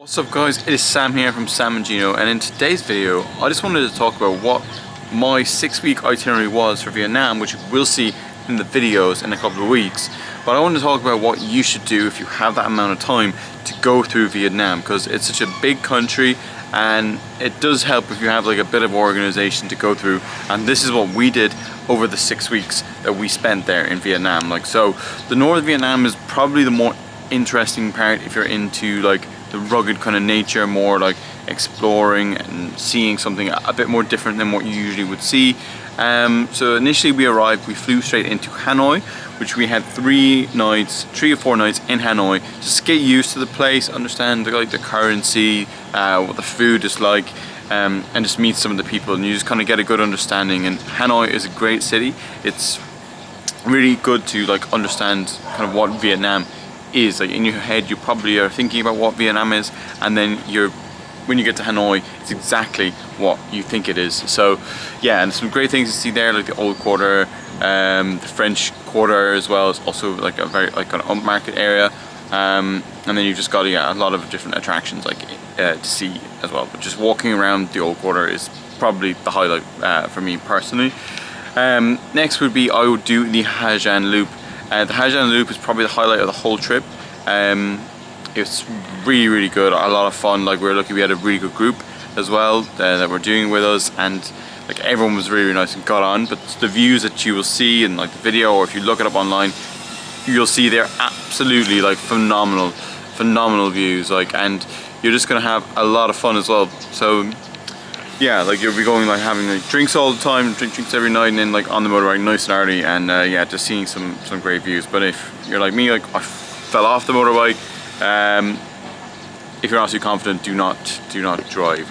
What's up guys, it is Sam here from Sam and Gino, and in today's video I just wanted to talk about what my 6-week itinerary was for Vietnam, which we'll see in the videos in a couple of weeks. But I want to talk about what you should do if you have that amount of time to go through Vietnam, because it's such a big country and it does help if you have like a bit of organization to go through. And this is what we did over the 6 weeks that we spent there in Vietnam. So the north of Vietnam is probably the more interesting part if you're into like the rugged kind of nature, more like exploring and seeing something a bit more different than what you usually would see. So initially we arrived, we flew straight into Hanoi, which we had 3 or 4 nights in Hanoi, just to get used to the place, understand the currency, what the food is like, and just meet some of the people, and you just kind of get a good understanding. And Hanoi is a great city. It's really good to like understand kind of what Vietnam is. Like in your head you probably are thinking about what Vietnam is, and then when you get to Hanoi it's exactly what you think it is. So yeah, and some great things to see there, like the old quarter, the French quarter as well. It's also like a very like an upmarket area, and then you've just got a lot of different attractions like to see as well. But just walking around the old quarter is probably the highlight for me personally. Next would be I would do the Ha Giang Loop. The Ha Giang Loop is probably the highlight of the whole trip. It's really good, a lot of fun. Like, we're lucky we had a really good group as well that were doing with us, and like everyone was really nice and got on. But the views that you will see in like the video, or if you look it up online, you'll see they're absolutely like phenomenal views, like, and you're just gonna have a lot of fun as well. So yeah, like you'll be going like having like drinks all the time, drinks every night, and then like on the motorbike nice and early, and yeah, just seeing some great views. But if you're like me, like I fell off the motorbike, if you're not too confident, do not drive.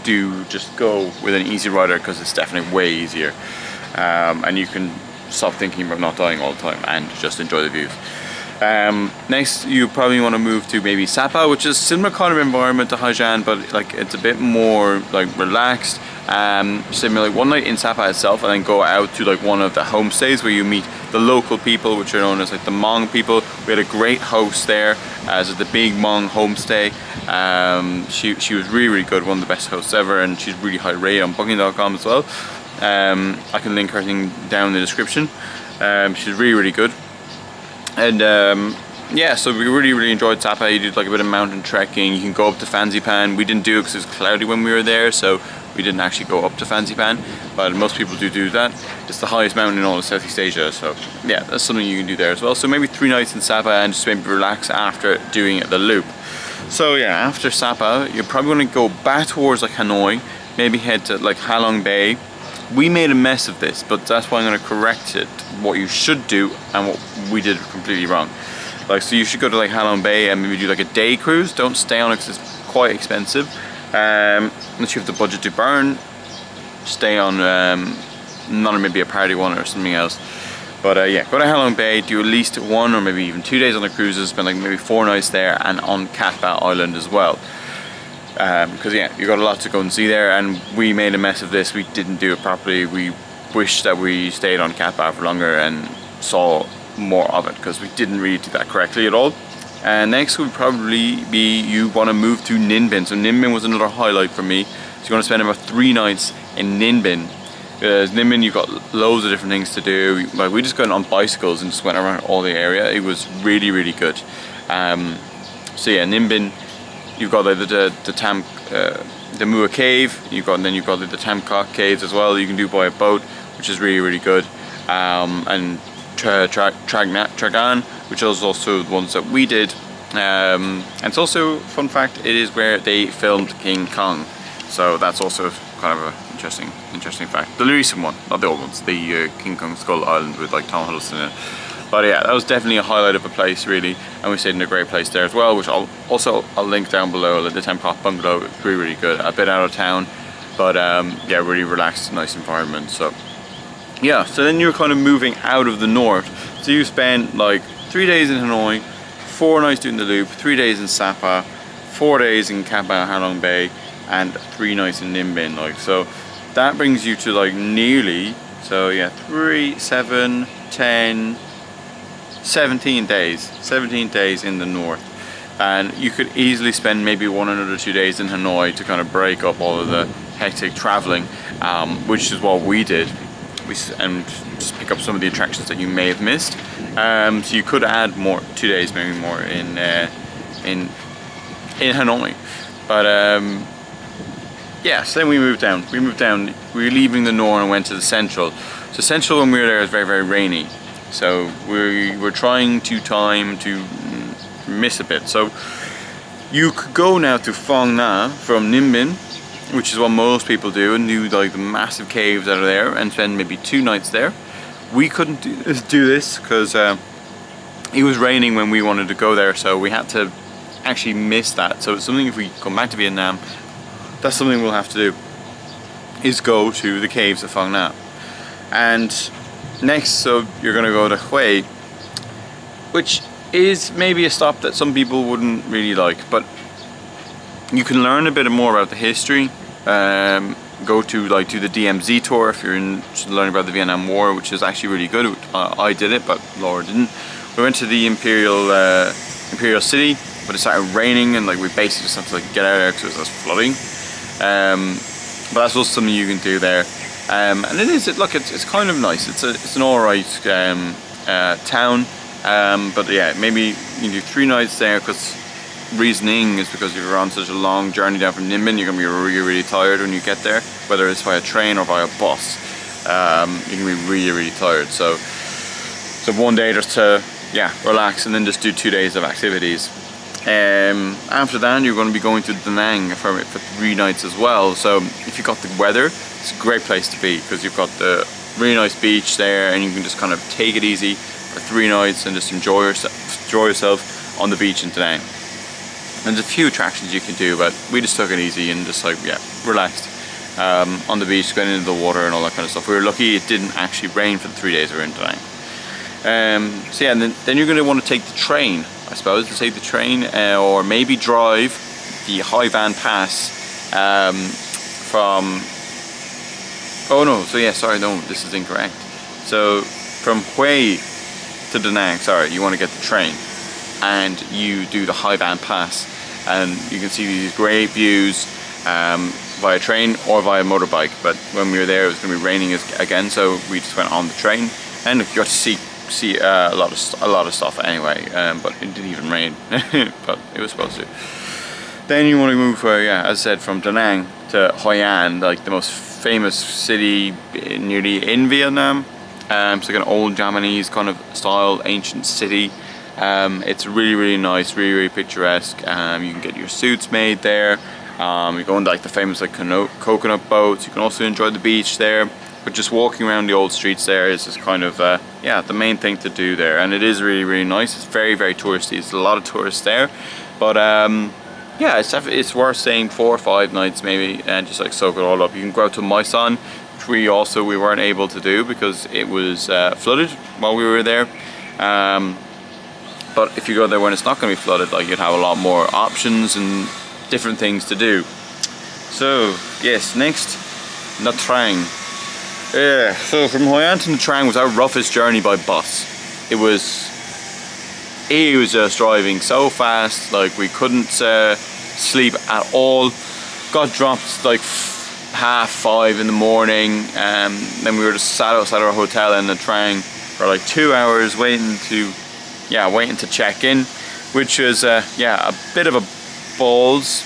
Do just go with an easy rider, because it's definitely way easier, and you can stop thinking about not dying all the time and just enjoy the views. Next you probably want to move to maybe Sapa, which is similar kind of environment to Ha Giang, but like it's a bit more like relaxed. Similarly, one night in Sapa itself, and then go out to like one of the homestays where you meet the local people, which are known as like the Hmong people. We had a great host there, as the Big Hmong homestay. She was really good, one of the best hosts ever, and she's really high rated on booking.com as well. I can link her thing down in the description. She's really good. And yeah, so we really enjoyed Sapa. You did like a bit of mountain trekking. You can go up to Fansipan. We didn't do it because it was cloudy when we were there, so we didn't actually go up to Fansipan, but most people do that. It's the highest mountain in all of Southeast Asia, so yeah, that's something you can do there as well. So maybe 3 nights in Sapa, and just maybe relax after doing the loop. So yeah, after Sapa you're probably going to go back towards like Hanoi, maybe head to like Ha Long Bay. We made a mess of this, but that's why I'm going to correct it, what you should do and what we did completely wrong. Like, so you should go to like Ha Long Bay and maybe do like a day cruise. Don't stay on it because it's quite expensive. Unless you have the budget to burn, stay on not maybe a party one or something else. But yeah, go to Ha Long Bay, do at least 1 or maybe even 2 days on the cruises, spend like maybe 4 nights there, and on Cat Ba Island as well. Because yeah, you got a lot to go and see there, and we made a mess of this. We didn't do it properly. We wish that we stayed on Cat Ba for longer and saw more of it, because we didn't really do that correctly at all. And next would probably be you want to move to Ninh Bình. So Ninh Bình was another highlight for me. So you want to spend about 3 nights in Ninh Bình. Because Ninh Bình, you've got loads of different things to do. Like, we just got on bicycles and just went around all the area. It was really good. So yeah, Ninh Bình, you've got the Mua Cave. You've got the Tam Cock Caves as well. You can do by a boat, which is really good. And Tragan, which is also the ones that we did. And it's also, fun fact, it is where they filmed King Kong. So that's also kind of an interesting fact. The recent one, not the old ones. The King Kong Skull Island with like Tom Hiddleston in it. But yeah, that was definitely a highlight of a place, really, and we stayed in a great place there as well, which I'll link down below. Like the Tam Cock Bungalow, it's really good. A bit out of town, but yeah, really relaxed, nice environment. So yeah, so then you're kind of moving out of the north. So you spend like 3 days in Hanoi, 4 nights doing the loop, 3 days in Sapa, 4 days in Cat Ba Ha Long Bay, and 3 nights in Ninh Bình. Like, so that brings you to like nearly, so yeah, 3, 7, 10, 17 days in the north. and you could easily spend maybe 1 or 2 days in Hanoi to kind of break up all of the hectic traveling, which is what we did. And just pick up some of the attractions that you may have missed. So you could add 2 days, maybe more in Hanoi. But yeah, so then we moved down. We were leaving the north and went to the central. So central, when we were there, was very, very rainy. So we were trying to time to miss a bit. So you could go now to Phong Nha from Ninh Bình, which is what most people do, and do like the massive caves that are there, and spend maybe 2 nights there. We couldn't do this because it was raining when we wanted to go there, so we had to actually miss that. So it's something, if we come back to Vietnam, that's something we'll have to do, is go to the caves of Phong Nha. And next, so you're gonna go to Hue, which is maybe a stop that some people wouldn't really like, but you can learn a bit more about the history. Go to do the DMZ tour if you're interested in learning about the Vietnam War, which is actually really good. I did it, but Laura didn't. We went to the Imperial City, but it started raining, and we basically just had to get out of there because it was flooding. But that's also something you can do there. And it's kind of nice. It's an alright town. But yeah, maybe you can do 3 nights there, because reasoning is because if you're on such a long journey down from Ninh Bình, you're going to be really, really tired when you get there, whether it's via train or via bus. You can be really, really tired. So 1 day just to relax, and then just do 2 days of activities. After that, you're going to be going to Da Nang for 3 nights as well. So if you've got the weather, it's a great place to be, because you've got the really nice beach there, and you can just kind of take it easy for 3 nights and just enjoy yourself on the beach in Da Nang. And there's a few attractions you can do, but we just took it easy and just relaxed on the beach, going into the water and all that kind of stuff. We were lucky it didn't actually rain for the 3 days we were in Da Nang. So yeah, and then you're going to want to take the train, I suppose, to take the train, or maybe drive the Hoi Van Pass from... Oh no, so yeah, sorry, no, this is incorrect. So from Hue to Da Nang, sorry, you want to get the train, and you do the Hoi Van Pass, and you can see these great views via train or via motorbike. But when we were there, it was going to be raining again, so we just went on the train, and you got to see a lot of stuff anyway. But it didn't even rain, but it was supposed to. Then you want to move, as I said, from Da Nang to Hoi An, the most famous city nearly in Vietnam. It's like an old Japanese kind of style, ancient city. It's really, really nice, really, really picturesque. You can get your suits made there. You go on the famous coconut boats. You can also enjoy the beach there. But just walking around the old streets there is just kind of the main thing to do there. And it is really, really nice. It's very, very touristy. There's a lot of tourists there. But yeah, it's worth staying 4 or 5 nights maybe, and just soak it all up. You can go out to Mai Son, which we weren't able to do because it was flooded while we were there. But if you go there when it's not going to be flooded, you'd have a lot more options and different things to do. So yes, next, Nha Trang. Yeah, so from Hoi An to Nha Trang was our roughest journey by bus. It was just driving so fast, we couldn't sleep at all. Got dropped 5:30 in the morning, and then we were just sat outside our hotel in Nha Trang for 2 hours waiting to check in, which was a bit of a balls.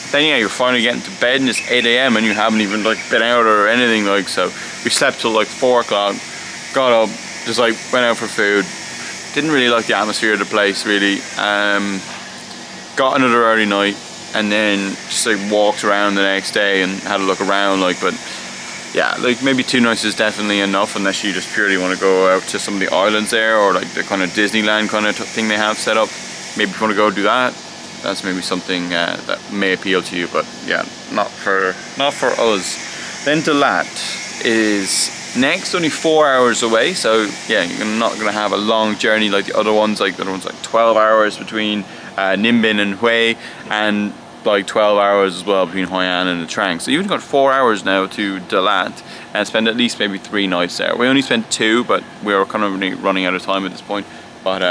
Then you're finally getting to bed, and it's 8 AM and you haven't even been out or anything. So we slept till 4 o'clock, got up, just went out for food. Didn't really like the atmosphere of the place really. Got another early night, and then just walked around the next day and had a look around. But yeah, maybe 2 nights is definitely enough, unless you just purely want to go out to some of the islands there, or the kind of Disneyland kind of thing they have set up. Maybe if you want to go do that, that's maybe something that may appeal to you. But yeah, not for us. Then Dalat is next, only 4 hours away. So yeah, you're not going to have a long journey like the other ones. The other ones 12 hours between Ninh Bình and Hue, and 12 hours as well between Hoi An and Nha Trang. So you've only got 4 hours now to Dalat, and spend at least maybe 3 nights there. We only spent 2, but we were kind of running out of time at this point. But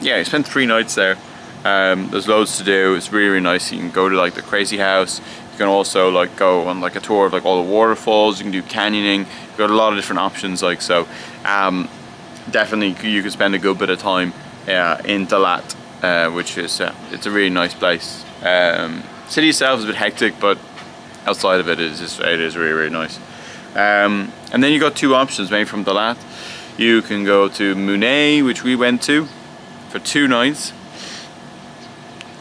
yeah, you spent 3 nights there. There's loads to do. It's really, really nice. You can go to like the crazy house. You can also like go on like a tour of like all the waterfalls. You can do canyoning. You've got a lot of different options. Like so, definitely you can spend a good bit of time in Dalat, which is it's a really nice place. City itself is a bit hectic, but outside of it is really, really nice. And then you got two options maybe from Dalat. You can go to Munay, which we went to for 2 nights,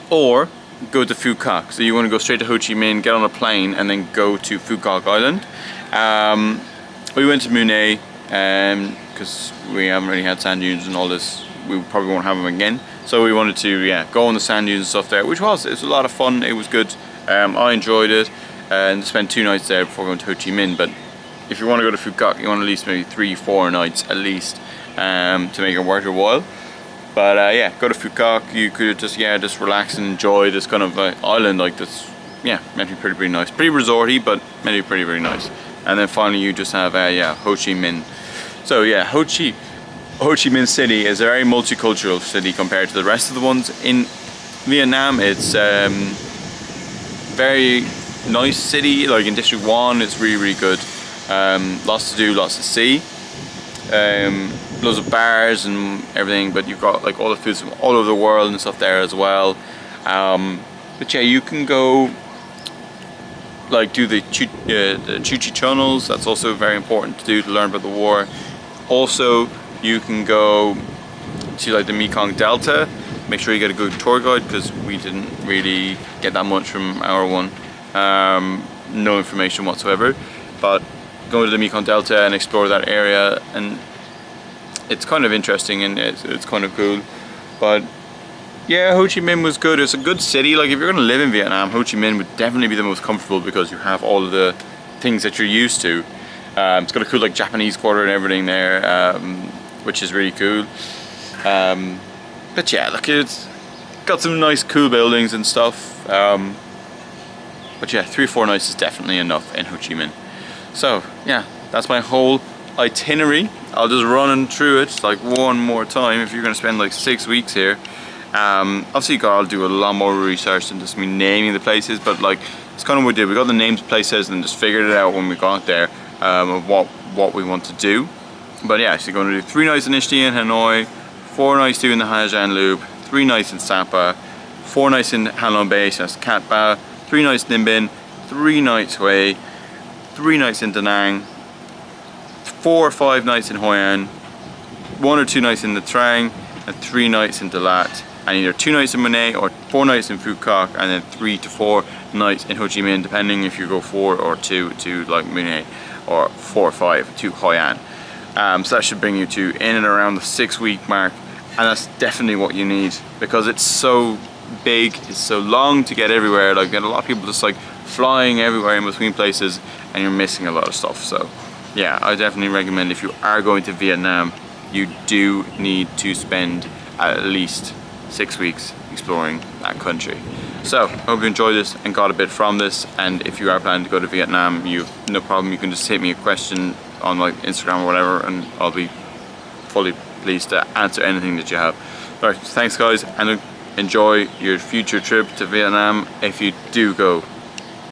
or go to Phu Quoc. So you want to go straight to Ho Chi Minh, get on a plane, and then go to Phu Quoc Island. We went to Munay because we haven't really had sand dunes and all this. We probably won't have them again. So we wanted to go on the sand dunes and stuff there, which was a lot of fun. It was good. I enjoyed it, and spent 2 nights there before going to Ho Chi Minh. But if you want to go to Phu Quoc, you want at least maybe 3-4 nights at least to make it worth your while. But yeah, go to Phu Quoc. You could just relax and enjoy this kind of island like this. Yeah, meant to be pretty nice, pretty resorty, but meant to be pretty nice. And then finally you just have Ho Chi Minh. So yeah, Ho Chi Minh City is a very multicultural city compared to the rest of the ones in Vietnam. It's very nice city. Like in District 1, it's really, really good. Lots to do, lots to see. Loads of bars and everything, but you've got like all the foods from all over the world and stuff there as well. But yeah, you can go like do the Chu Chi tunnels. That's also very important to do to learn about the war. Also, you can go to like the Mekong Delta. Make sure you get a good tour guide, because we didn't really get that much from our one. No information whatsoever. But go to the Mekong Delta and explore that area, and it's kind of interesting and it's kind of cool. But yeah, Ho Chi Minh was good. It's a good city. Like if you're gonna live in Vietnam, Ho Chi Minh would definitely be the most comfortable, because you have all of the things that you're used to. It's got a cool like Japanese quarter and everything there, which is really cool. But yeah, look, it's got some nice cool buildings and stuff. But yeah, 3 or 4 nights is definitely enough in Ho Chi Minh. So yeah, that's my whole itinerary. I'll just run through it like one more time. If you're going to spend like 6 weeks here, obviously I'll do a lot more research than just me naming the places, but like it's kind of what we did. We got the names of places and just figured it out when we got there, of what we want to do. But yeah, so you're going to do 3 nights initially in Hanoi, 4 nights doing the Ha Giang Loop, 3 nights in Sapa, 4 nights in Ha Long Bay, so that's Cat Ba, 3 nights in Ninh, 3 nights Hue, 3 nights in Da Nang, 4 or 5 nights in Hoi An, 1 or 2 nights in Nha Trang, and 3 nights in Dalat, and either 2 nights in Munay or 4 nights in Phu Quoc, and then 3 to 4 nights in Ho Chi Minh, depending if you go 4 or 2 to like Munay, or 4 or 5 to Hoi An. So that should bring you to in and around the 6-week mark, and that's definitely what you need, because it's so big, it's so long to get everywhere. Like, get a lot of people just like flying everywhere in between places, and you're missing a lot of stuff. So yeah, I definitely recommend, if you are going to Vietnam, you do need to spend at least 6 weeks exploring that country. So hope you enjoyed this and got a bit from this, and if you are planning to go to Vietnam, no problem, you can just hit me a question on like Instagram or whatever, and I'll be fully pleased to answer anything that you have. Alright, thanks guys, and enjoy your future trip to Vietnam if you do go.